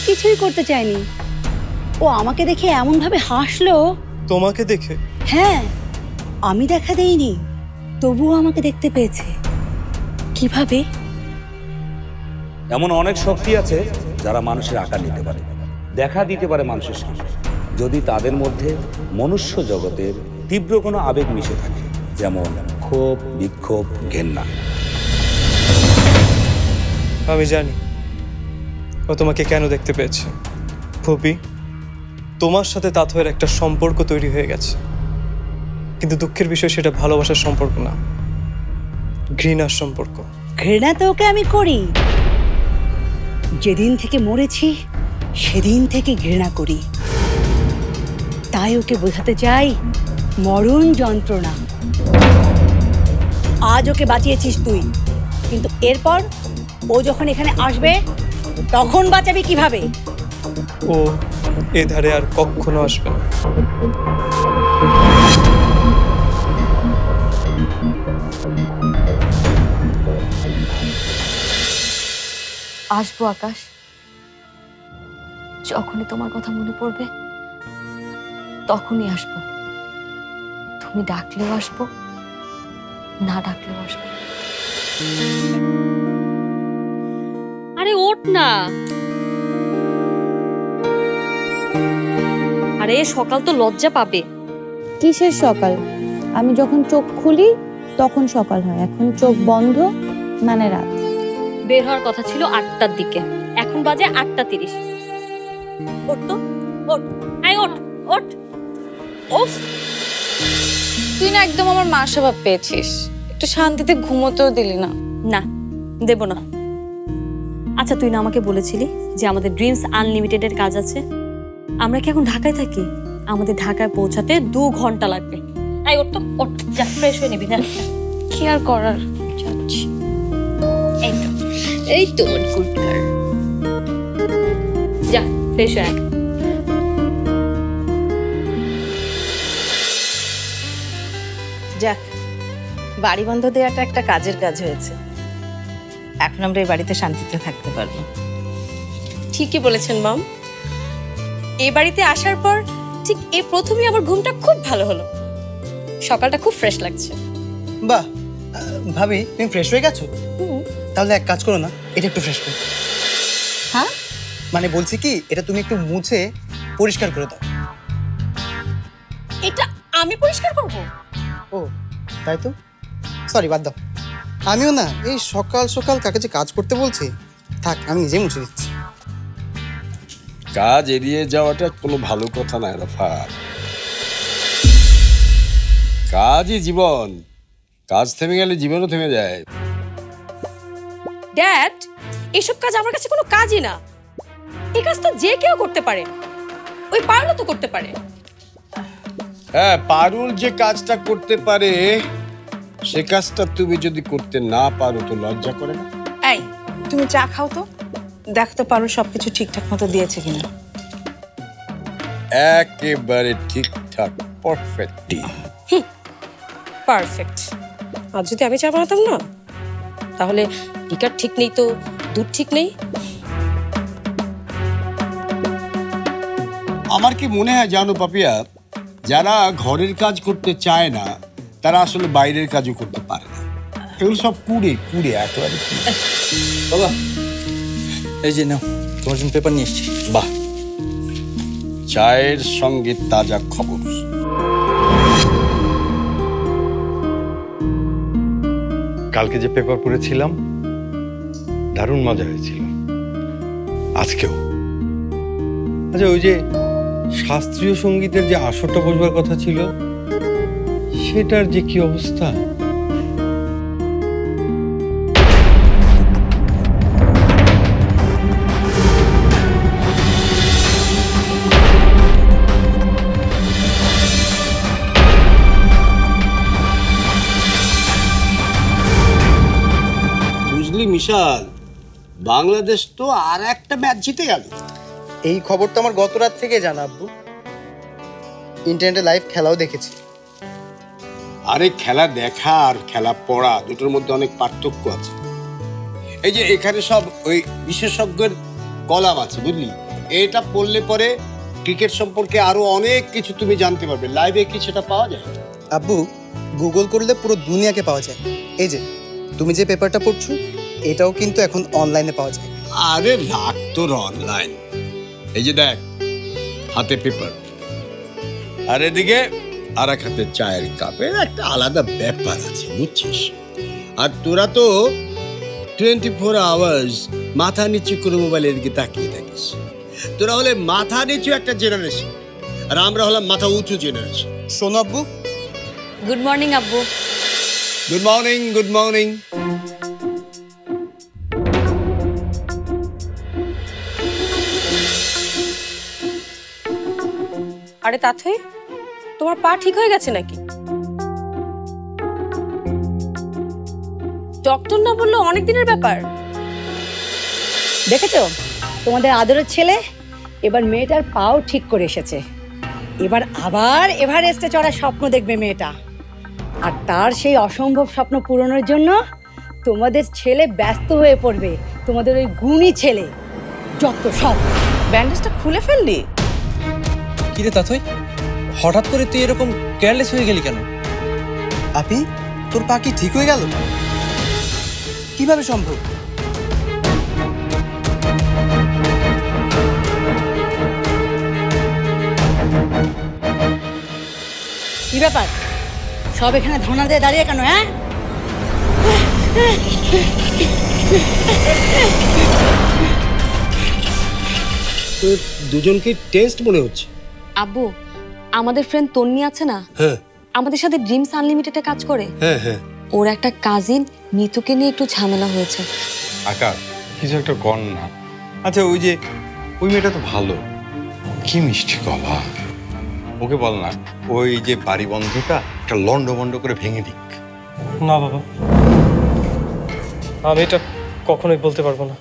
কিছুই করতে চায়নি। ও আমাকে দেখে এমন ভাবে হাসলো। তোমাকে দেখে? হ্যাঁ, আমি দেখা দেইনি, তবুও আমাকে দেখতে পেয়েছে। কিভাবে? এমন অনেক শক্তি আছে যারা মানুষের আকার নিতে পারে, দেখা দিতে পারে মানুষের সামনে, যদি তাদের মধ্যে মনুষ্য জগতের তীব্র কোনো আবেগ মিশে থাকে, যেমন ক্ষোভ, বিক্ষোভ, ঘেন্না। আমি জানি ও তোমাকে কেন দেখতে পেয়েছে। ফুপি, তোমার সাথে তাথয়ের একটা সম্পর্ক তৈরি হয়ে গেছে, কিন্তু দুঃখের বিষয় সেটা ভালোবাসার সম্পর্ক না, ঘৃণার সম্পর্ক। ঘৃণা তো ওকে আমি করি, যেদিন থেকে মরেছি সেদিন থেকে ঘৃণা করি। তাই ওকে বোঝাতে চাই মরণ যন্ত্রণা। আজ ওকে বাঁচিয়েছিস তুই, কিন্তু এরপর ও যখন এখানে আসবে তখন বাঁচাবি কিভাবে? ও এ ধারে আর কখনো আসবে না। আসবো আকাশ, যখনই তোমার কথা মনে পড়বে তখনই আসবো। তুমি ডাকলেও আসবো, না ডাকলেও আসবো। আরে ওঠ না। আরে সকাল তো লজ্জা পাবে। কিসের সকাল? আমি যখন চোখ খুলি তখন সকাল হয়, এখন চোখ বন্ধ মানে রাত। বের হওয়ার কথা ছিল ৮টার দিকে, এখন বাজে ৮:৩০। ওঠ তো, ওঠ, আয় ওঠ, ওঠ। ওফ, তুই না একদম আমার মা স্বভাব পেয়েছিস, একটু শান্তিতে ঘুমোতেও দিলি না। না, দেব না। আচ্ছা, তুই না আমাকে বলেছিলি যে আমাদের ড্রিমস আনলিমিটেডের কাজ আছে? আমরা কি এখন ঢাকায় থাকি? আমাদের ঢাকায় পৌঁছাতে 2 ঘন্টা লাগবে। আয় ওঠ তো, ওঠ, যা ফ্রেশ হয়ে নিবি না। কি আর করার, যাচ্ছি। এই তো গুড গার্ল, যা ফ্রেশ হয়ে। যাক, বাড়ি বন্ধ দেওয়াটা একটা কাজের কাজ হয়েছে। এখন আমরা এই বাড়িতে শান্তিতে থাকতে পারবো। ঠিকই বলেছেন মম। এই বাড়িতে আসার পর ঠিক এই প্রথমেই আমার ঘুমটা খুব ভালো হলো, সকালটা খুব ফ্রেশ লাগছে। বাহ, ভাবি তুমি ফ্রেশ হয়ে গেছো? তাহলে এক কাজ করো না, এটা একটু ফ্রেশ করো। হ্যাঁ, মানে বলছি কি, এটা তুমি একটু মুছে পরিষ্কার করে দাও। এটা আমি পরিষ্কার করব? ও তাই তো, সরি, বাদ দাও। আমিও না এই সকাল সকাল কাকে যে কাজ করতে বলছি, থাক আমি নিজেই মুছে দিচ্ছি। কাজ এড়িয়ে যাওয়াটা কোনো ভালো কথা না রাফাত। কাজই জীবন, কাজ থেমে গেলে জীবনও থেমে যায়। ড্যাড, এসব কাজ আমার কাছে কোনো কাজই না। এই কাজ তো যে কেউ করতে পারে, ওই পারুলও তো করতে পারে। হ্যাঁ, পারুল যে কাজটা করতে পারে সে কাজটা তুমি যদি করতে না পারো তো লজ্জা করে না? এই তুমি চা খাও তো, দেখ তো পারুল সবকিছু ঠিকঠাক মতো দিয়েছে কিনা। একেবারে ঠিকঠাক, পারফেক্ট। পারফেক্ট। আর যদি আমি চা বানাতাম না, তাহলে লিকার ঠিক নেই তো দুধ ঠিক নেই। আমার কি মনে হয় জানো পাপিয়া, যারা ঘরের কাজ করতে চায় না তারা আসলে বাইরের কাজও করতে পারে না। এগুলো সব কুড়ে কুড়ে একেবারে। বাবা, এই যে নাও, তোমার জন্য পেপার নিয়ে এসেছি। বাহ, চায়ের সঙ্গে তাজা খবর। কালকে যে পেপার পড়েছিলাম দারুণ মজা হয়েছিল, আজকেও। আচ্ছা, ওই যে শাস্ত্রীয় সঙ্গীতের যে আসরটা বসবার কথা ছিল সেটার যে কি অবস্থা? বুঝলি মিশাল, বাংলাদেশ তো আর একটা ম্যাচ জিতে গেল। এই খবর তো আমার গত রাত থেকে জানা আব্বু, ইন্টারনেটে লাইভ খেলাও দেখেছি। আরে খেলা দেখা আর খেলা পড়া দুটোর মধ্যে অনেক পার্থক্য আছে। এই যে এখানে সব ওই বিশেষজ্ঞের কলাম আছে বুঝলি, এটা পড়লে পরে ক্রিকেট সম্পর্কে আরো অনেক কিছু তুমি জানতে পারবে। লাইভে কি সেটা পাওয়া যায়? আব্বু, গুগল করলে পুরো দুনিয়াকে পাওয়া যায়। এই যে তুমি যে পেপারটা পড়ছো, এটাও কিন্তু এখন অনলাইনে পাওয়া যায়। আরে রাখ তোর অনলাইন, এই যে দেখ হাতে পেপার, আর এদিকে আর এক হাতে চায়ের কাপের একটা আলাদা ব্যাপার আছে, বুঝছিস? আর তোরা তো 24 আওয়ার্স মাথা নিচু করে মোবাইলের দিকে তাকিয়ে থাকিস। তোরা হলে মাথা নিচু একটা জেনারেশন, আর আমরা হলাম মাথা উঁচু জেনারেশন। শোনো আব্বু। গুড মর্নিং আব্বু। Good morning, good morning. আরে তাথই, তোমার পা ঠিক হয়ে গেছে নাকি? ডক্টর না বললো অনেক দিনের ব্যাপার। দেখেছো তোমাদের আদরের ছেলে এবার মেয়েটার পাও ঠিক করে এসেছে। এবার আবার এভারেস্টে চড়ার স্বপ্ন দেখবে মেয়েটা। আর তার সেই অসম্ভব স্বপ্ন পূরণের জন্য তোমাদের ছেলে ব্যস্ত হয়ে পড়বে। তোমাদের ওই গুণী ছেলে যত সব। ব্যান্ডেজটা খুলে ফেললি? কিরে তাথই, হঠাৎ করে তুই এরকম কেয়ারলেস হয়ে গেলি কেন? আপনি, তোর পা কি ঠিক হয়ে গেল? কিভাবে সম্ভব? কি ব্যাপার, সব এখানে ধর্ণা দিয়ে দাঁড়িয়ে কেন? হ্যাঁ, তোর দুজনকে টেস্ট মনে হচ্ছে। আব্বু, আমাদের ফ্রেন্ড তন্নি আছে না, হ্যাঁ আমাদের সাথে ড্রিমস আনলিমিটেডে কাজ করে, হ্যাঁ হ্যাঁ, ওর একটা কাজিন মিতুকে নিয়ে একটু ঝামেলা হয়েছে। আকাশ, কিছু একটা কর না। আচ্ছা, ওই যে ওই মেয়েটা তো ভালো, কি মিষ্টি গলা, ওকে বল না ওই যে বাড়ি বন্ধটা একটা লন্ড বন্ড করে ভেঙে দিক। না বাবা, আমি এটা কখনোই বলতে পারবো না।